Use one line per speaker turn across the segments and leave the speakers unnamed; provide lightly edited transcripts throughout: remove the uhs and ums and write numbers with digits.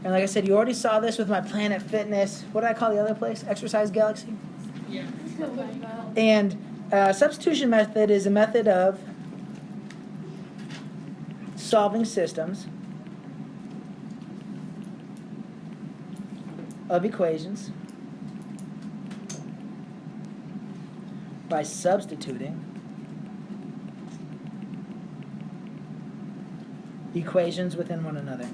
And like I said, you already saw this with my Planet Fitness. What did I call the other place? Exercise Galaxy?
Yeah.
And substitution method is a method of solving systems of equations by substituting equations within one another.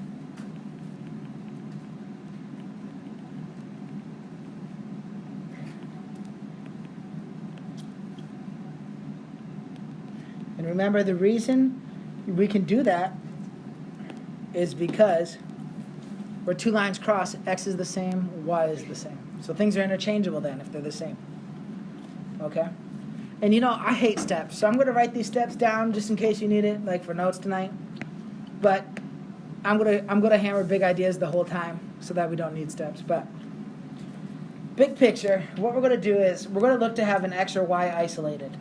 And remember, the reason we can do that is because where two lines cross, x is the same, y is the same. So things are interchangeable then if they're the same. Okay? And you know, I hate steps, so I'm going to write these steps down just in case you need it, like for notes tonight. But I'm gonna hammer big ideas the whole time so that we don't need steps. But big picture, what we're going to do is we're going to look to have an x or y isolated.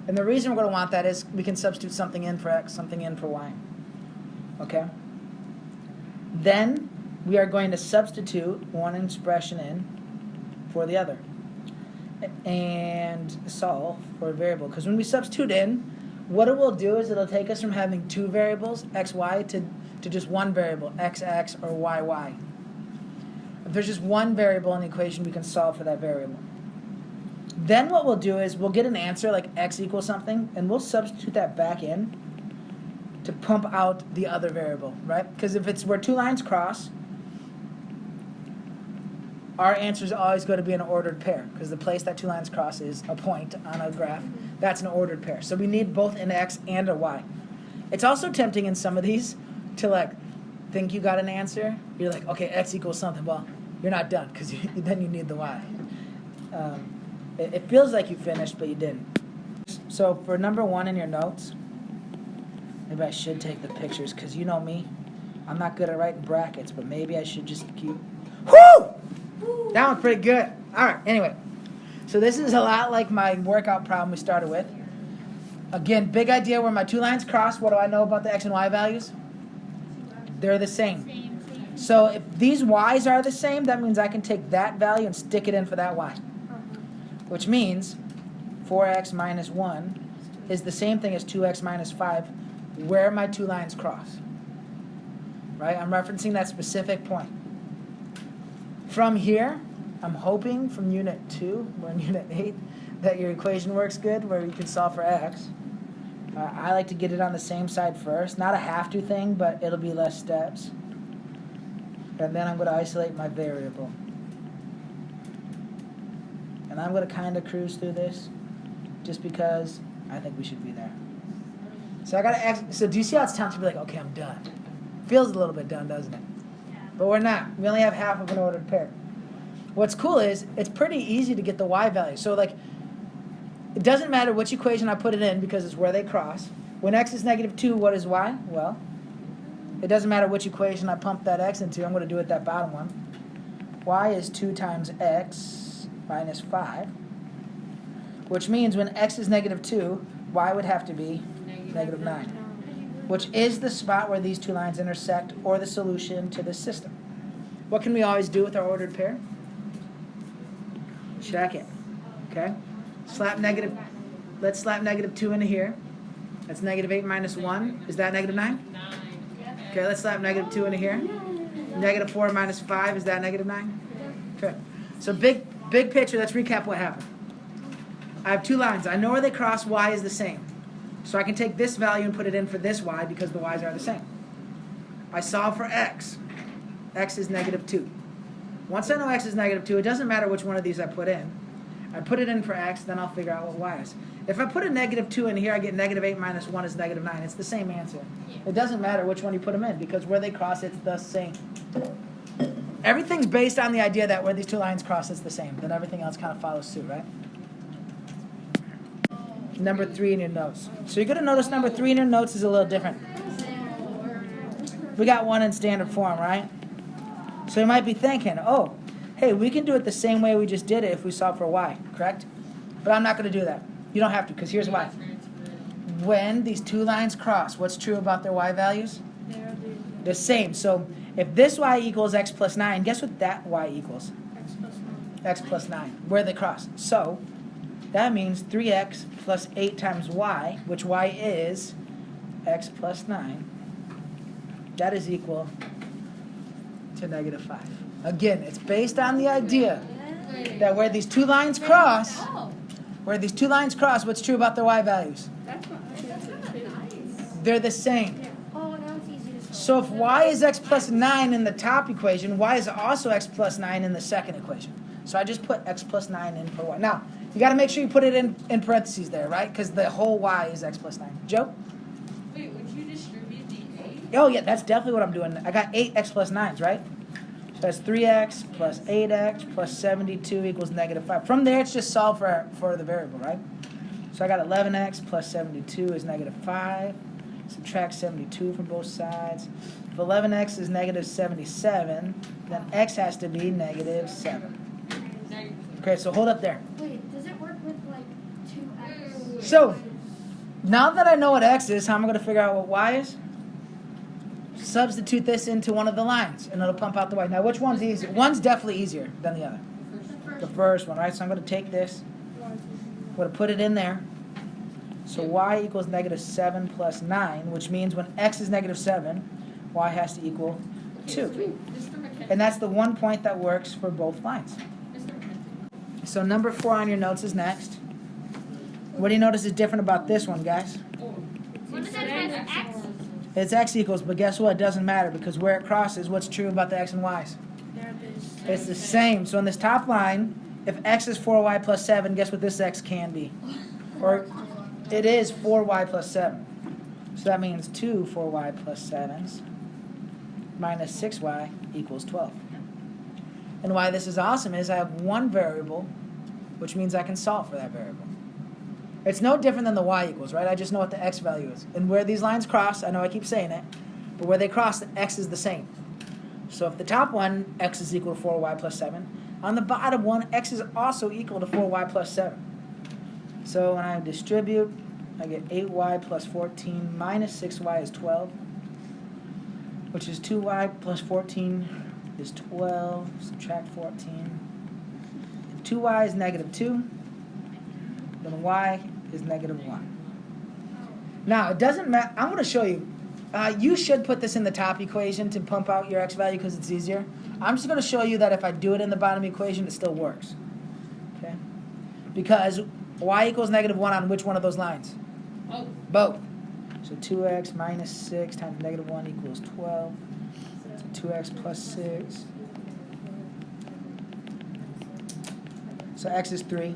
And the reason we're going to want that is we can substitute something in for x, something in for y. Okay? Then we are going to substitute one expression in for the other and solve for a variable. Because when we substitute in, what it will do is it'll take us from having two variables, x, y, to just one variable, x, x, or y, y. If there's just one variable in the equation, we can solve for that variable. Then what we'll do is we'll get an answer like x equals something, and we'll substitute that back in to pump out the other variable, right? Because if it's where two lines cross, our answer is always going to be an ordered pair, because the place that two lines cross is a point on a graph. That's an ordered pair. So we need both an x and a y. It's also tempting in some of these to like think you got an answer. You're like, okay, x equals something. Well, you're not done, because then you need the y. It feels like you finished, but you didn't. So for number one in your notes, maybe I should take the pictures, because you know me. I'm not good at writing brackets, but maybe I should just keep... Whoo! That one's pretty good. All right, anyway. So this is a lot like my workout problem we started with. Again, big idea where my two lines cross. What do I know about the x and y values? They're the same. So if these y's are the same, that means I can take that value and stick it in for that y. Which means 4x minus 1 is the same thing as 2x minus 5 where my two lines cross. Right? I'm referencing that specific point. From here, I'm hoping from Unit 2, we're in Unit 8, that your equation works good where you can solve for x. I like to get it on the same side first. Not a have-to thing, but it'll be less steps. And then I'm going to isolate my variable. And I'm going to kind of cruise through this just because I think we should be there. So I got to ask, so do you see how it's time to be like, okay, I'm done? Feels a little bit done, doesn't it? But we're not. We only have half of an ordered pair. What's cool is it's pretty easy to get the y value. So like, it doesn't matter which equation I put it in because it's where they cross. When x is negative 2, what is y? Well, it doesn't matter which equation I pump that x into. I'm going to do it that bottom one. Y is 2 times x minus 5, which means when x is negative 2, y would have to be negative 9, which is the spot where these two lines intersect or the solution to this system. What can we always do with our ordered pair? Check it. Okay? Let's slap negative 2 into here. That's negative 8 minus 1. Is that negative 9?
9.
Okay, let's slap negative 2 into here. Negative 4 minus 5. Is that negative 9? Okay. So big picture, let's recap what happened. I have two lines. I know where they cross. Y is the same. So I can take this value and put it in for this y because the y's are the same. I solve for x. X is negative 2. Once I know x is negative 2, it doesn't matter which one of these I put in. I put it in for x, then I'll figure out what y is. If I put a negative 2 in here, I get negative 8 minus 1 is negative 9. It's the same answer. It doesn't matter which one you put them in because where they cross, it's the same. Everything's based on the idea that where these two lines cross, it's the same. Then everything else kind of follows suit, right? Number 3 in your notes. So you're going to notice number 3 in your notes is a little different. We got one in standard form, right? So you might be thinking, oh, hey, we can do it the same way we just did it if we solve for y, correct? But I'm not going to do that. You don't have to, because here's why. When these two lines cross, what's true about their y values? They're the same. So If this y equals x plus 9, guess what that y equals? X plus 9, where they cross. So that means 3x plus 8 times y, which y is x plus 9. That is equal to negative 5. Again, it's based on the idea that where these two lines cross, what's true about their y values? They're the same. So if y is x plus 9 in the top equation, y is also x plus 9 in the second equation. So I just put x plus 9 in for y. Now, you got to make sure you put it in parentheses there, right? Because the whole y is x plus 9. Joe?
Wait, would you distribute the 8?
Oh, yeah, that's definitely what I'm doing. I got 8 x plus 9s, right? So that's 3x plus 8x plus 72 equals negative 5. From there, it's just solve for the variable, right? So I got 11x plus 72 is negative 5. Subtract 72 from both sides. If 11x is negative 77, then x has to be negative 7. Okay, so hold up there.
Wait, does it work with like 2x?
So, now that I know what x is, how am I going to figure out what y is? Substitute this into one of the lines, and it'll pump out the y. Now, which one's easier? One's definitely easier than the other. The first one, right? So I'm going to take this. I'm going to put it in there. So y equals negative 7 plus 9, which means when x is negative 7, y has to equal 2. And that's the one point that works for both lines. So number 4 on your notes is next. What do you notice is different about this one, guys?
What does that have x?
It's x equals, but guess what? It doesn't matter because where it crosses, what's true about the x and y's? It's the same. So in this top line, if x is 4y plus 7, guess what this x can be? Or it is 4y plus 7. So that means 2 4y plus 7s minus 6y equals 12. And why this is awesome is I have one variable, which means I can solve for that variable. It's no different than the y equals, right? I just know what the x value is. And where these lines cross, I know I keep saying it, but where they cross, the x is the same. So if the top one, x is equal to 4y plus 7, on the bottom one, x is also equal to 4y plus 7. So when I distribute, I get 8y plus 14 minus 6y is 12, which is 2y plus 14 is 12, subtract 14. If 2y is negative 2, then y is negative 1. Now, it doesn't matter. I'm going to show you. You should put this in the top equation to pump out your x value because it's easier. I'm just going to show you that if I do it in the bottom equation, it still works. Okay? Because y equals negative 1 on which one of those lines? Both. So 2x minus 6 times negative 1 equals 12. So 2x plus 6. So x is 3.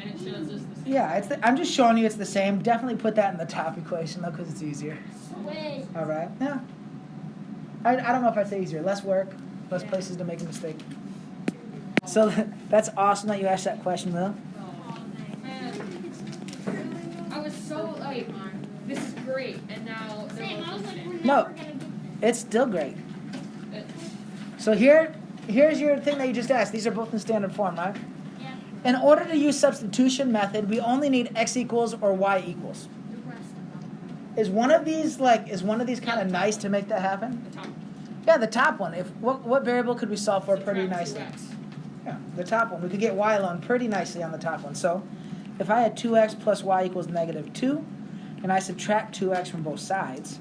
And it shows us the same.
Yeah, I'm just showing you it's the same. Definitely put that in the top equation, though, because it's easier.
Wait.
All right? Yeah. I don't know if I'd say easier. Less work, less places to make a mistake. So that's awesome that you asked that question, Will.
I was so like, this is great, and now they're
Same, I was
both
like,
listening.
we're
No.
never gonna get
It's still great. So here's your thing that you just asked. These are both in standard form, right?
yeah.
In order to use substitution method, we only need x equals or y equals.
The rest of them.
Is one of these kind of nice to make that happen?
The top.
Yeah, the top one. What variable could we solve for pretty nicely?
2x.
Yeah, the top one. We could get y alone pretty nicely on the top one. So if I had 2x plus y equals negative 2, and I subtract 2x from both sides,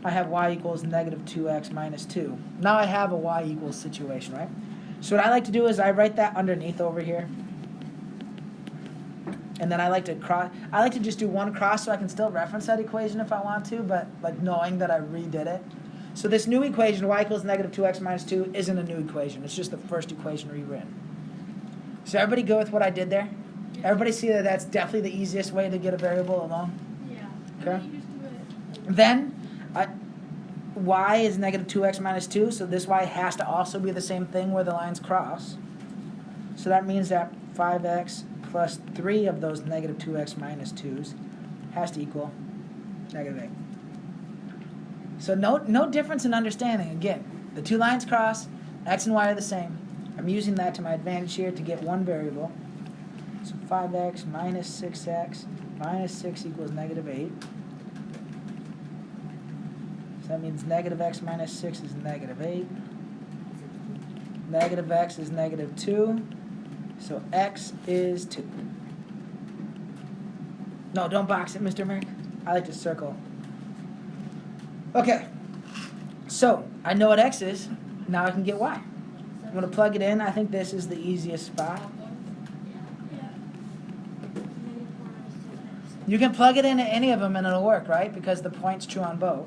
I have y equals negative 2x minus 2. Now I have a y equals situation, right? So what I like to do is I write that underneath over here. And then I like to just do one cross so I can still reference that equation if I want to, but like knowing that I redid it. So this new equation, y equals negative 2x minus 2, isn't a new equation. It's just the first equation rewritten. So everybody go with what I did there? Everybody see that that's definitely the easiest way to get a variable along?
Yeah.
Okay.
You just do it.
Then, y is negative 2x minus 2, so this y has to also be the same thing where the lines cross. So that means that 5x plus 3 of those negative 2x minus 2's has to equal negative 8. So no difference in understanding. Again, the two lines cross, x and y are the same. I'm using that to my advantage here to get one variable. So 5x minus 6x minus 6 equals negative 8. So That means negative x minus 6 is negative 8. Negative x is negative 2. So x is 2. No, don't box it, Mr. Merrick. I like to circle. Okay. So, I know what x is. Now I can get y. I'm going to plug it in. I think this is the easiest spot. You can plug it into any of them and it'll work, right? Because the point's true on both.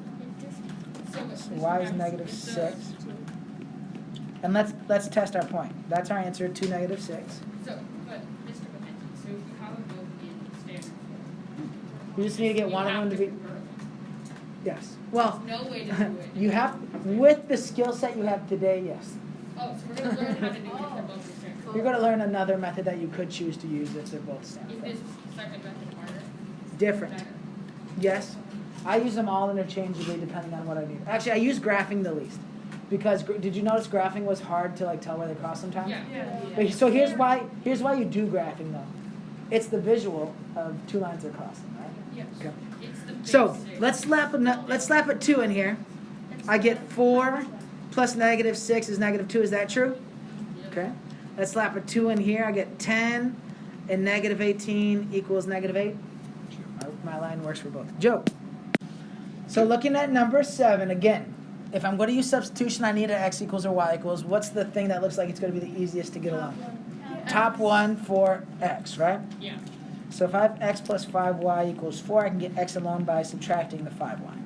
So y is negative 6. And let's test our point. That's our answer, 2, negative 6.
So, but Mr. Mackenzie, so if you have them both in standard form,
You just need to get one of them to be...
convert them.
Yes. Well,
There's no way to do it.
you have, with the skill set you have today, yes.
Oh, so we're going to learn how to do it if they're both in standard form.
You're going to learn another method that you could choose to use if they're both standard.
If this second method harder,
Different.
better.
Yes. I use them all interchangeably depending on what I need. Actually, I use graphing the least. Because, did you notice graphing was hard to like tell where they cross sometimes?
Yeah.
But, so here's why you do graphing though. It's the visual of two lines are crossing, right?
Yes.
Okay.
It's the
So
basic.
let's slap a 2 in here. I get 4 plus negative 6 is negative 2. Is that true?
Yep.
Okay. Let's slap a 2 in here. I get 10 and negative 18 equals negative 8. My line works for both. Joe. So looking at number 7 again. If I'm going to use substitution, I need an x equals or y equals. What's the thing that looks like it's going to be the easiest to get along? Top one for x, right?
Yeah.
So if I have x plus 5y equals 4, I can get x alone by subtracting the 5y.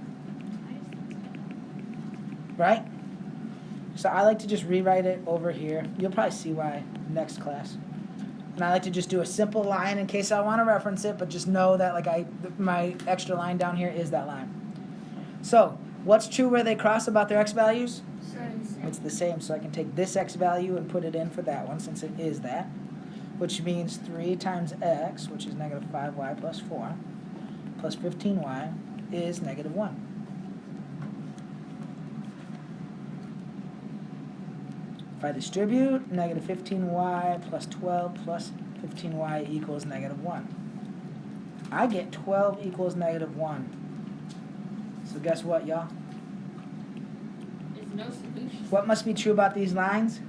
Right? So I like to just rewrite it over here. You'll probably see why next class. And I like to just do a simple line in case I want to reference it, but just know that my extra line down here is that line. So what's true where they cross about their x values? It's the same, so I can take this x value and put it in for that one since it is that, which means 3 times x, which is negative 5y plus 4, plus 15y is negative 1. If I distribute, negative 15y plus 12 plus 15y equals negative 1. I get 12 equals negative 1. So guess what, y'all?
There's no solution.
What must be true about these lines?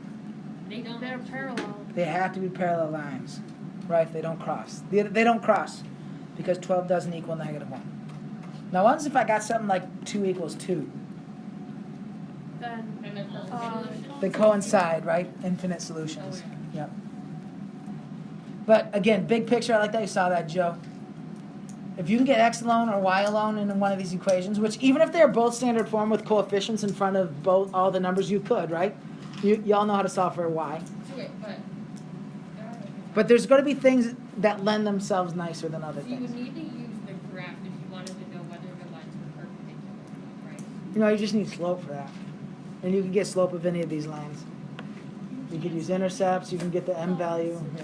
They're parallel.
They have to be parallel lines. Right, they don't cross. They don't cross because 12 doesn't equal negative 1. Now, what if I got something like 2 equals 2? They coincide, right? Infinite solutions.
Oh, yeah.
Yep. But again, big picture, I like that you saw that, Joe. If you can get x alone or y alone in one of these equations, which even if they're both standard form with coefficients in front of both all the numbers, you could, right? Y'all know how to solve for y.
So wait,
But there's going to be things that lend themselves nicer than other
so you
things.
would need to use the graph if you wanted to know whether the lines were perpendicular, right?
You know, you just need slope for that. And you can get slope of any of these lines. You could use intercepts, you can get the m value. Yeah.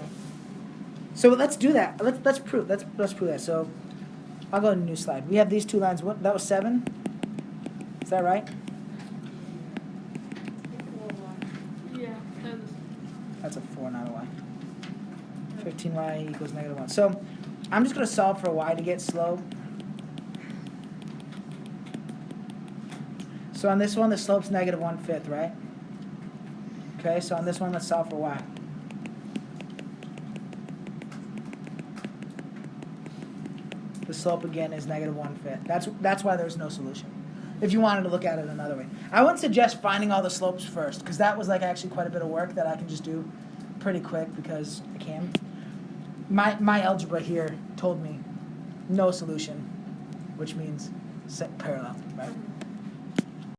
So let's do that. Let's prove that. So I'll go to a new slide. We have these two lines. What, that was 7? Is that right?
Yeah.
That's a 4, not a y. 15y equals negative 1. So I'm just going to solve for y to get slope. So on this one, the slope's negative 1/5, right? Okay, so on this one, let's solve for y. The slope, again, is negative 1/5. That's why there's no solution. If you wanted to look at it another way. I wouldn't suggest finding all the slopes first, because that was actually quite a bit of work that I can just do pretty quick because I can. My algebra here told me no solution, which means parallel, right?